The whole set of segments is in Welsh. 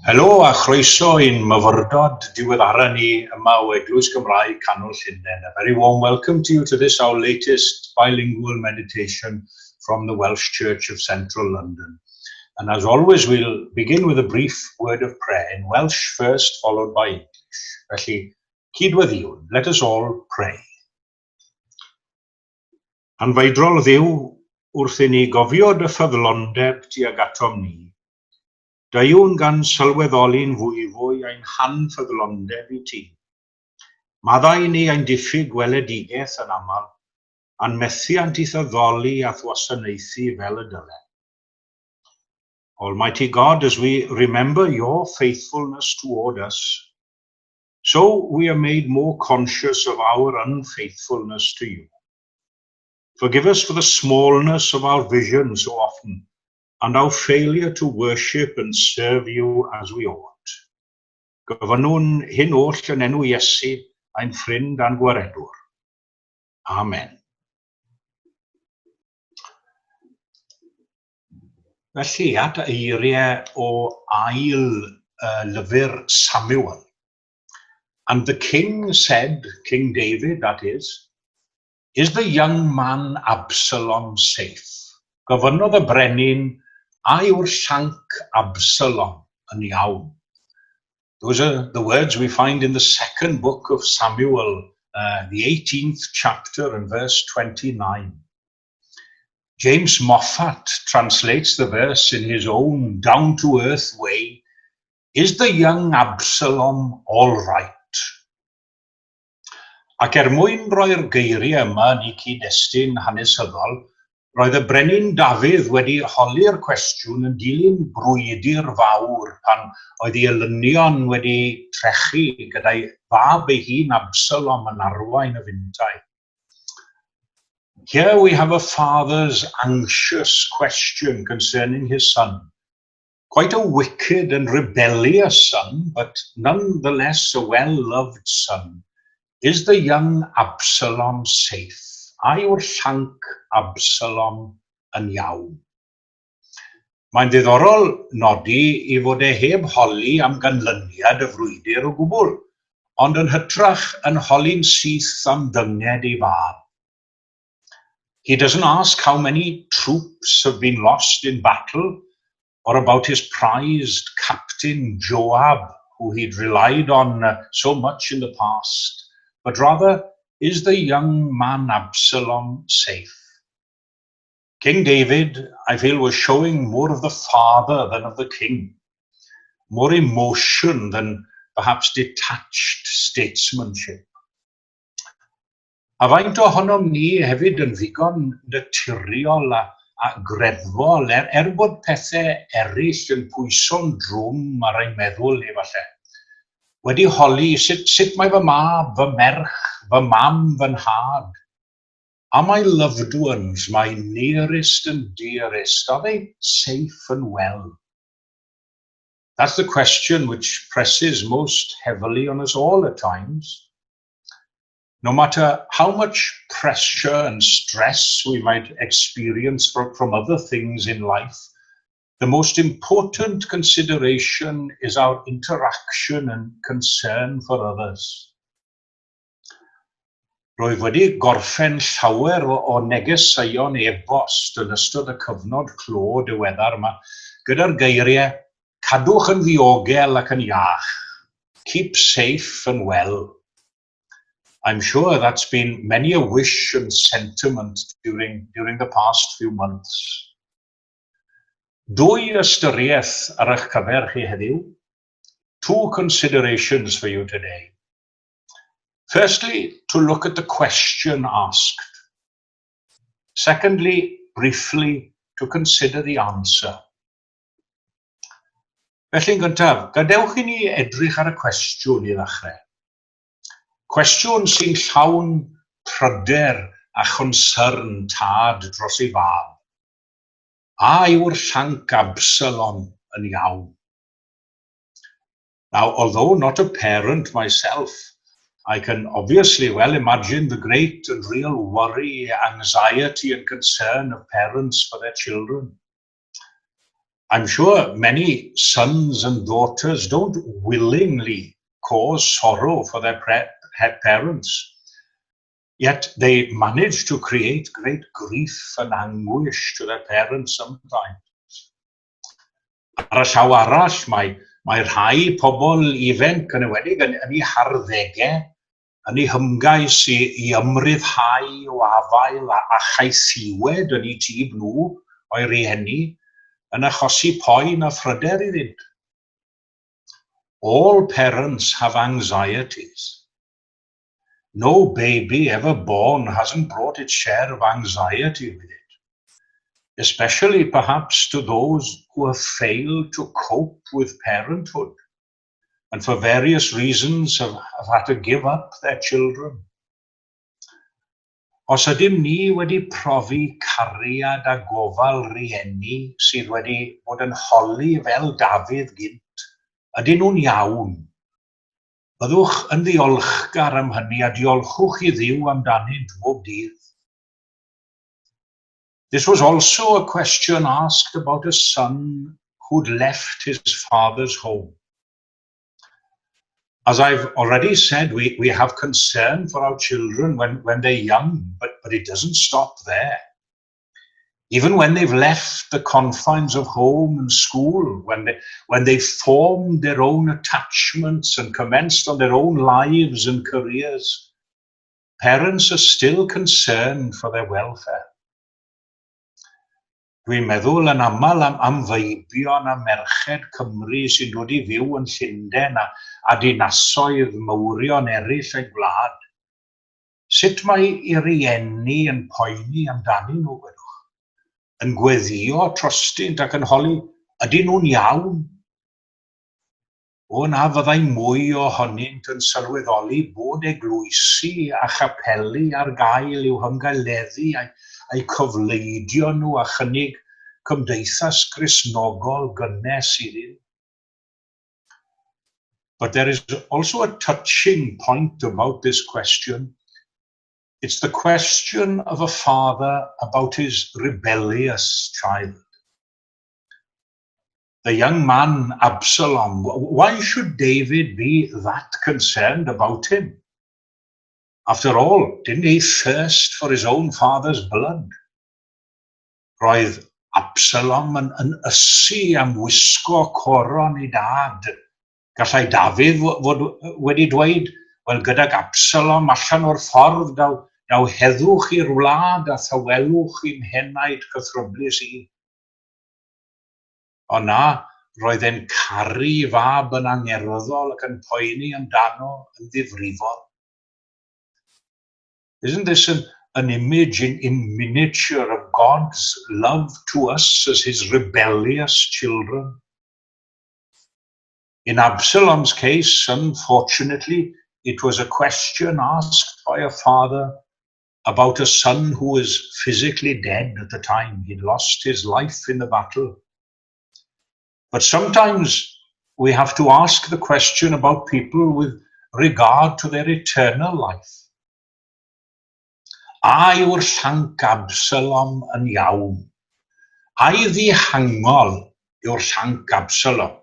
Helo a chroeso i'n myfyrdod diweddaraf ni yma o Eglwys Gymraeg Canol Llundain. A very warm welcome to you to this, our latest bilingual meditation from the Welsh Church of Central London. And as always, we'll begin with a brief word of prayer in Welsh first, followed by English. Felly, cydweddiwn, let us all pray. Anfaidrol Dduw, wrth i ni gofio dy ffyddlondeb tuag atom ni, da yw'n gan sylweddoli'n fwy ein hanffyddlondeb i ti. Maddau ni ein diffyg gweledigaeth yn aml, a'n methiant i ddaddoli a thwasanaethu fel y dylai. Almighty God, as we remember your faithfulness toward us, so we are made more conscious of our unfaithfulness to you. Forgive us for the smallness of our vision so often, and our failure to worship and serve you as we ought. Gofynnwn hyn oll yn enw Iesu, ein ffrind a'n gwaredwr. Amen. Felly, at eiriau o ail-lyfr Samuel. And the king said, King David, that is the young man Absalom safe? Gofynnodd y brenin, a yw'r llanc Absalom yn iawn? Those are the words we find in the second book of Samuel, the 18th chapter and verse 29. James Moffat translates the verse in his own down-to-earth way, is the young Absalom all right? Ac mwyn roi'r geiriau yma yn eu cyd-destun hanesyddol, roedd y brenin Dafydd wedi holi'r cwestiwn yn dilyn brwydr fawr pan oedd ei elynion wedi trechu gyda'i fab ei hun Absalom yn arwain y fyntau. Here we have a father's anxious question concerning his son. Quite a wicked and rebellious son, but nonetheless a well-loved son. Is the young Absalom safe? A yw'r llanc Absalom yn iawn? Mae'n ddiddorol nodi I fod heb holi am ganlyniad y frwydr o gwbl, ond yn hytrach yn holi'n syth am dynged ei fab. He doesn't ask how many troops have been lost in battle, or about his prized captain Joab, who he'd relied on so much in the past, but rather, is the young man Absalom safe? King David, I feel, was showing more of the father than of the king, more emotion than perhaps detached statesmanship. A faint ohonom ni hefyd yn ddigon naturiol a greddfol bod pethau eraill yn pwyso'n drwm ar ein meddwl ni falle. Wedi holi sut mae fy mab, fy merch, fy mam, fy nhad. Are my loved ones, my nearest and dearest, are they safe and well? That's the question which presses most heavily on us all at times. No matter how much pressure and stress we might experience from other things in life, the most important consideration is our interaction and concern for others. Roedd wedi gorffen llawer o negeseuon e-bost yn ystod y cyfnod clo diweddar yma, gyda'r geiriau, cadwch yn ddiogel ac yn iach, keep safe and well. I'm sure that's been many a wish and sentiment during the past few months. Dwy ystyriaeth ar eich cyfer chi heddiw. Two considerations for you today. Firstly, to look at the question asked. Secondly, briefly, to consider the answer. Felly'n gyntaf, gadewch I ni edrych ar y cwestiwn I ddechrau. Cwestiwn sy'n llawn pryder a chonsyrn tad dros ei fab. A yw'r llanc Absalom yn iawn? Now, although not a parent myself, I can obviously well imagine the great and real worry, anxiety and concern of parents for their children. I'm sure many sons and daughters don't willingly cause sorrow for their parents, yet they manage to create great grief and anguish to their parents sometimes. Ar y llaw arall, mae rhai pobl ifanc yn ewedig yn eu harddegau, yn eu hymgais i ymryddhau o afael a chaethiwed yn eu tŷ nhw o'i rieni, yn achosi poen a phryder iddynt. All parents have anxieties. No baby ever born hasn't brought its share of anxiety with it, especially perhaps to those who have failed to cope with parenthood and for various reasons have had to give up their children. Os ydym ni wedi profi cariad a gofal rieni sydd wedi bod yn holi fel Dafydd gynt, ydyn nhw'n iawn. Byddwch yn ddiolchgar am hynny a diolchwch i Dduw amdanynt bob dydd. This was also a question asked about a son who'd left his father's home. As I've already said, we have concern for our children when they're young, but it doesn't stop there. Even when they've left the confines of home and school, when they've formed their own attachments and commenced on their own lives and careers, parents are still concerned for their welfare. Dwi'n meddwl yn aml am feibion a merched Cymru sy'n dod i fyw yn Llundain a dinasoedd mawrion eraill ei gwlad. Sut mae I rieni yn poeni amdani nhw, wedwch? Yn gweddio trostynt ac yn holi, ydyn nhw'n iawn? O na fyddai mwy ohonynt yn sylweddoli bod eglwysi a chapeli ar gael i'w hymgaleddu a'i cyfleidio nhw a chynnig cymdeithas Gristnogol gynnes iddyn. But there is also a touching point about this question. It's the question of a father about his rebellious child. The young man Absalom, why should David be that concerned about him? After all, didn't he thirst for his own father's blood? Roedd Absalom yn ysu am wisgo coron I dad. Gallai Dafydd fod wedi dweud, wel gydag Absalom allan o'r ffordd daw heddwch i'r wlad a thawelwch i'n henaid cythryblus I. O na, roedd e'n caru fab yn angerddol ac yn poeni amdano yn ddifrifol. Isn't this an image in miniature of God's love to us as his rebellious children? In Absalom's case, unfortunately, it was a question asked by a father about a son who was physically dead at the time. He'd lost his life in the battle. But sometimes we have to ask the question about people with regard to their eternal life. A yw'r llanc Absalom yn iawn? A I ddihangol yw'r llanc Absalom?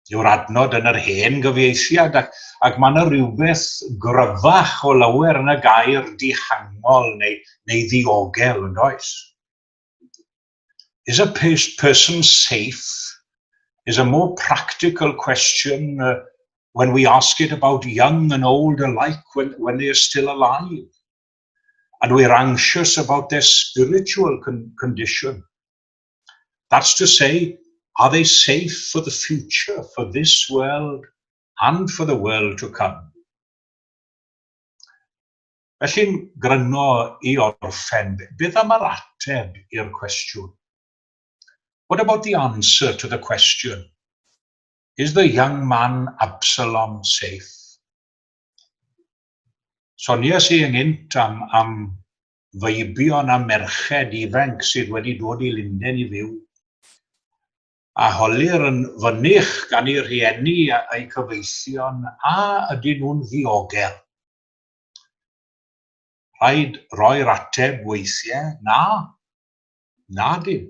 Yw'r adnod yn yr hen gyfieithiad ac mae yna rhywbeth gryfach o lawer yn y gair dihangol neu ddiogel, yn oes? Is a person safe? Is a more practical question when we ask it about young and old alike when they are still alive. And we're anxious about their spiritual condition. That's to say, are they safe for the future, for this world and for the world to come? Felly'n gryno I orffen, beth am yr ateb i'r cwestiwn? What about the answer to the question? Is the young man Absalom safe? Soniais I ynghynt am feibion a merched ifanc sydd wedi dod I Llundain I fyw. A holir yn fynych gan I rieni a'i cyfeithion a ydyn nhw'n ddiogel. Rhaid roi'r ateb weithiau, na dyn.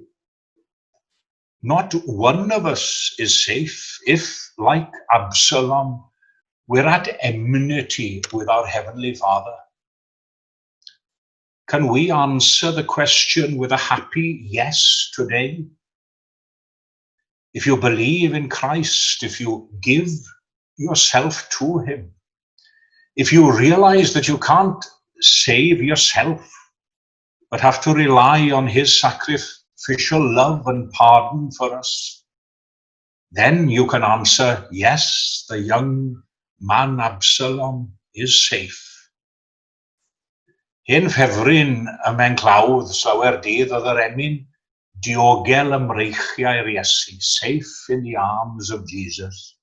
Not one of us is safe if, like Absalom, we're at enmity with our Heavenly Father. Can we answer the question with a happy yes today? If you believe in Christ, if you give yourself to Him, if you realize that you can't save yourself, but have to rely on His sacrificial love and pardon for us, then you can answer, yes, the young man Absalom is safe. Hyn ffefryn y menclawdd llawer dydd oedd yr enyn diogel ymreichiau'r Iesu, safe in the arms of Jesus.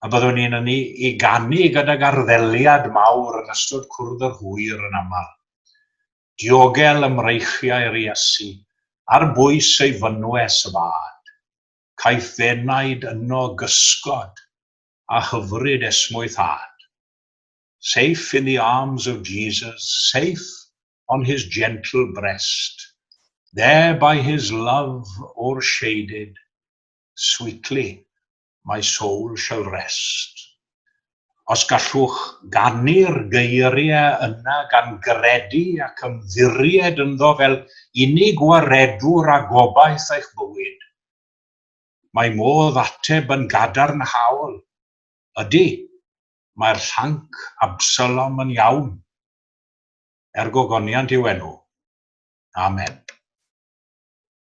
A byddwn ni'n yni I ganu gydag arddeliad mawr yn ystod cwrdd yr hwyr yn aml. Diogel ymreichiau'r Iesu, ar bwys ei fynwes fad, caiff ddenaid yno gysgod a hyfryd esmwyth had. Safe in the arms of Jesus, safe on His gentle breast, there by His love o'ershaded, sweetly my soul shall rest. Os gallwch ganu'r geiriau yna gan gredu ac ymddiried ynddo fel unig waredwr a gobaith eich bywyd, mae modd ateb yn gadarnhaol. Ydy, mae'r llanc Absalom yn iawn. Gogoniant yw enw. Amen.